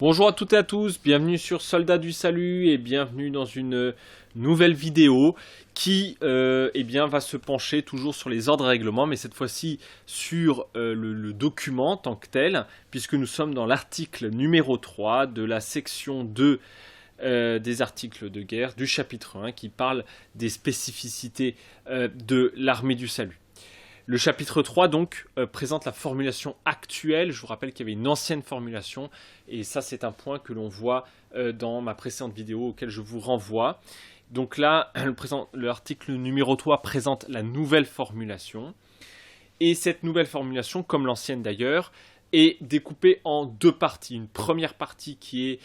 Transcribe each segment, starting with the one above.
Bonjour à toutes et à tous, bienvenue sur Soldats du Salut et bienvenue dans une nouvelle vidéo qui va se pencher toujours sur les ordres et règlements, mais cette fois-ci sur le document en tant que tel, puisque nous sommes dans l'article numéro 3 de la section 2 des articles de guerre du chapitre 1 qui parle des spécificités de l'armée du salut. Le chapitre 3 donc présente la formulation actuelle. Je vous rappelle qu'il y avait une ancienne formulation et ça c'est un point que l'on voit dans ma précédente vidéo auquel je vous renvoie. Donc là, l'article numéro 3 présente la nouvelle formulation et cette nouvelle formulation, comme l'ancienne d'ailleurs, est découpée en deux parties. Une première partie qui est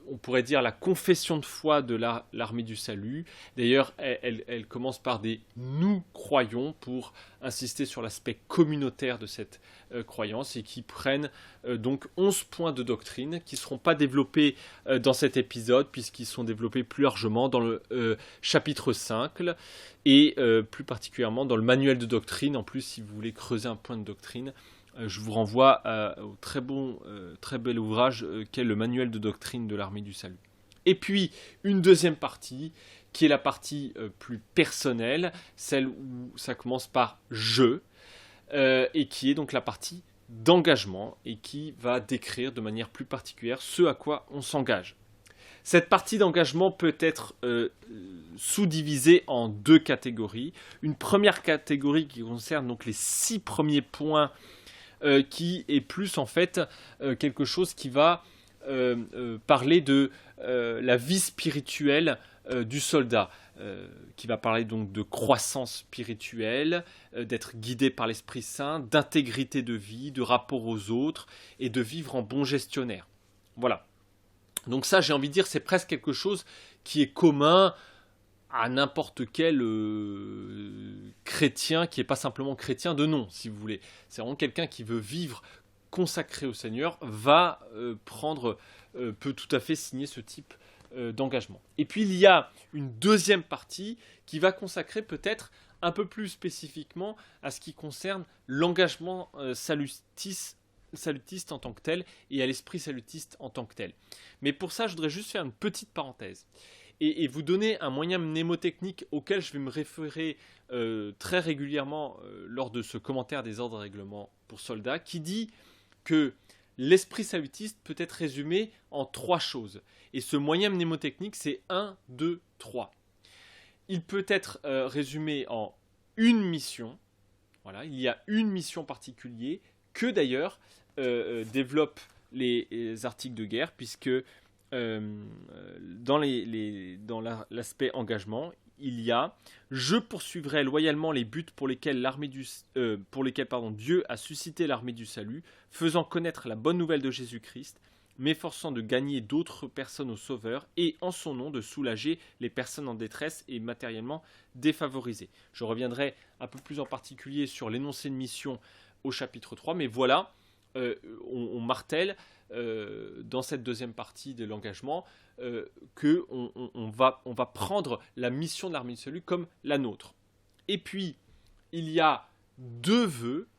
on pourrait dire la confession de foi de l'armée du salut. D'ailleurs, elle commence par des « nous croyons » pour insister sur l'aspect communautaire de cette croyance et qui prennent donc 11 points de doctrine qui ne seront pas développés dans cet épisode puisqu'ils sont développés plus largement dans le chapitre 5 et plus particulièrement dans le manuel de doctrine. En plus, si vous voulez creuser un point de doctrine, je vous renvoie au très bel ouvrage qu'est le manuel de doctrine de l'armée du salut. Et puis, une deuxième partie, qui est la partie plus personnelle, celle où ça commence par « je », et qui est donc la partie d'engagement, et qui va décrire de manière plus particulière ce à quoi on s'engage. Cette partie d'engagement peut être sous-divisée en deux catégories. Une première catégorie qui concerne donc les 6 premiers points qui est plus en fait quelque chose qui va parler de la vie spirituelle du soldat, qui va parler donc de croissance spirituelle, d'être guidé par l'Esprit Saint, d'intégrité de vie, de rapport aux autres et de vivre en bon gestionnaire. Voilà. Donc ça, j'ai envie de dire, c'est presque quelque chose qui est commun à n'importe quel chrétien qui n'est pas simplement chrétien de nom, si vous voulez. C'est vraiment quelqu'un qui veut vivre consacré au Seigneur, peut tout à fait signer ce type d'engagement. Et puis il y a une deuxième partie qui va consacrer peut-être un peu plus spécifiquement à ce qui concerne l'engagement salutiste en tant que tel et à l'esprit salutiste en tant que tel. Mais pour ça, je voudrais juste faire une petite parenthèse et vous donner un moyen mnémotechnique auquel je vais me référer très régulièrement lors de ce commentaire des ordres et règlements pour soldats, qui dit que l'esprit salutiste peut être résumé en 3 choses. Et ce moyen mnémotechnique, c'est 1, 2, 3. Il peut être résumé en une mission. Voilà, il y a une mission particulière que d'ailleurs développent les articles de guerre, puisque dans l'aspect engagement, il y a « Je poursuivrai loyalement les buts pour lesquels Dieu a suscité l'armée du salut, faisant connaître la bonne nouvelle de Jésus-Christ, m'efforçant de gagner d'autres personnes au Sauveur et en son nom de soulager les personnes en détresse et matériellement défavorisées. » Je reviendrai un peu plus en particulier sur l'énoncé de mission au chapitre 3, mais voilà, on martèle dans cette deuxième partie de l'engagement qu'on va prendre la mission de l'armée du salut comme la nôtre. Et puis, il y a 2 vœux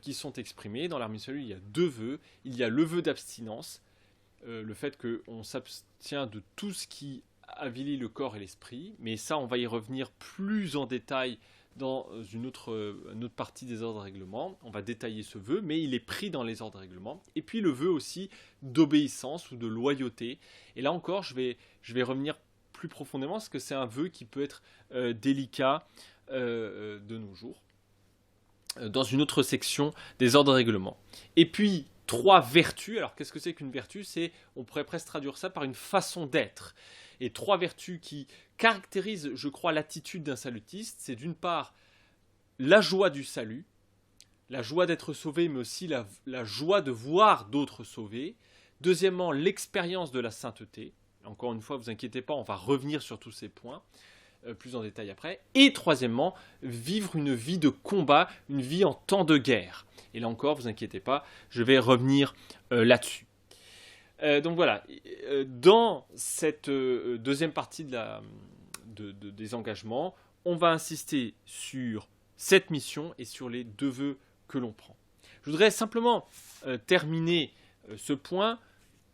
qui sont exprimés. Dans l'armée du salut, il y a 2 vœux. Il y a le vœu d'abstinence, le fait qu'on s'abstient de tout ce qui avilit le corps et l'esprit. Mais ça, on va y revenir plus en détail dans une autre partie des ordres et règlements. On va détailler ce vœu, mais il est pris dans les ordres et règlements. Et puis le vœu aussi d'obéissance ou de loyauté. Et là encore, je vais revenir plus profondément, parce que c'est un vœu qui peut être délicat de nos jours, dans une autre section des ordres et règlements. Et puis, 3 vertus. Alors, qu'est-ce que c'est qu'une vertu ? On pourrait presque traduire ça par une façon d'être. Et 3 vertus qui caractérisent, je crois, l'attitude d'un salutiste, c'est d'une part la joie du salut, la joie d'être sauvé, mais aussi la joie de voir d'autres sauvés. Deuxièmement, l'expérience de la sainteté. Encore une fois, vous inquiétez pas, on va revenir sur tous ces points plus en détail après. Et troisièmement, vivre une vie de combat, une vie en temps de guerre. Et là encore, vous inquiétez pas, je vais revenir là-dessus. Donc voilà, dans cette deuxième partie des engagements, on va insister sur cette mission et sur les 2 vœux que l'on prend. Je voudrais simplement terminer ce point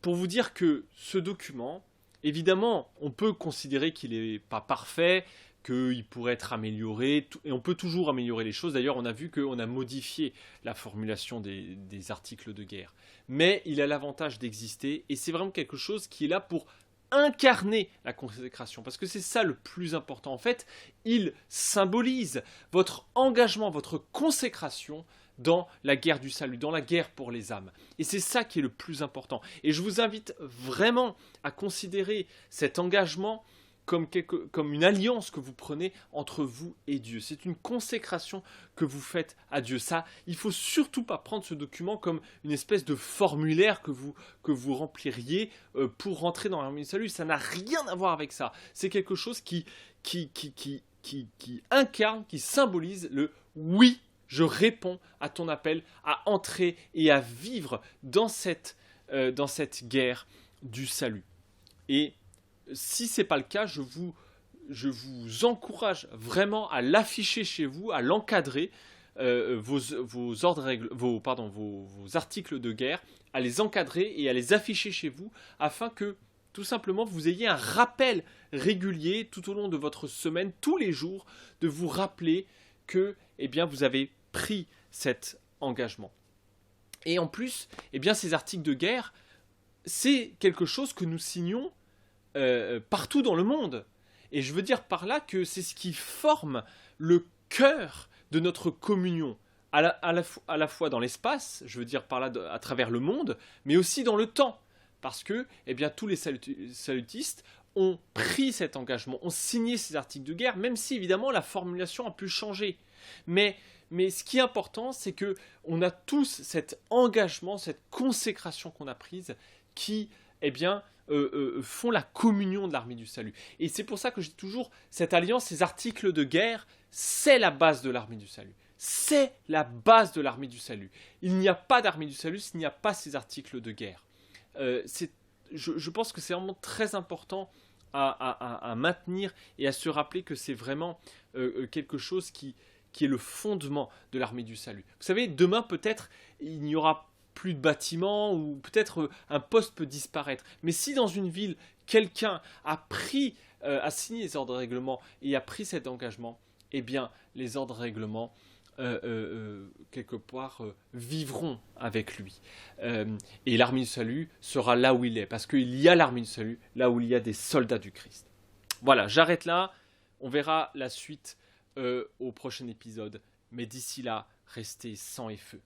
pour vous dire que ce document, évidemment, on peut considérer qu'il n'est pas parfait, qu'il pourrait être amélioré, et on peut toujours améliorer les choses. D'ailleurs, on a vu qu'on a modifié la formulation des articles de guerre. Mais il a l'avantage d'exister, et c'est vraiment quelque chose qui est là pour incarner la consécration, parce que c'est ça le plus important. En fait, il symbolise votre engagement, votre consécration dans la guerre du salut, dans la guerre pour les âmes. Et c'est ça qui est le plus important. Et je vous invite vraiment à considérer cet engagement comme une alliance que vous prenez entre vous et Dieu. C'est une consécration que vous faites à Dieu. Ça, il ne faut surtout pas prendre ce document comme une espèce de formulaire que vous rempliriez pour rentrer dans l'armée du salut. Ça n'a rien à voir avec ça. C'est quelque chose qui incarne, qui symbolise le oui, je réponds à ton appel à entrer et à vivre dans cette guerre du salut. Et si ce n'est pas le cas, je vous encourage vraiment à l'afficher chez vous, à l'encadrer, vos articles de guerre, à les encadrer et à les afficher chez vous, afin que tout simplement vous ayez un rappel régulier tout au long de votre semaine, tous les jours, de vous rappeler que vous avez pris cet engagement. Et en plus, ces articles de guerre, c'est quelque chose que nous signons partout dans le monde. Et je veux dire par là que c'est ce qui forme le cœur de notre communion, à la fois dans l'espace, je veux dire par là à travers le monde, mais aussi dans le temps. Parce que tous les salutistes ont pris cet engagement, ont signé ces articles de guerre, même si évidemment la formulation a pu changer. Mais ce qui est important, c'est qu'on a tous cet engagement, cette consécration qu'on a prise qui font la communion de l'armée du salut. Et c'est pour ça que je dis toujours, cette alliance, ces articles de guerre, c'est la base de l'armée du salut. C'est la base de l'armée du salut. Il n'y a pas d'armée du salut s'il n'y a pas ces articles de guerre. Je pense que c'est vraiment très important à maintenir et à se rappeler que c'est vraiment quelque chose qui est le fondement de l'armée du salut. Vous savez, demain peut-être, il n'y aura plus de bâtiments, ou peut-être un poste peut disparaître. Mais si dans une ville, quelqu'un a signé les ordres de règlement et a pris cet engagement, les ordres de règlement, quelque part, vivront avec lui. Et l'armée du salut sera là où il est, parce qu'il y a l'armée du salut, là où il y a des soldats du Christ. Voilà, j'arrête là. On verra la suite au prochain épisode. Mais d'ici là, restez sang et feu.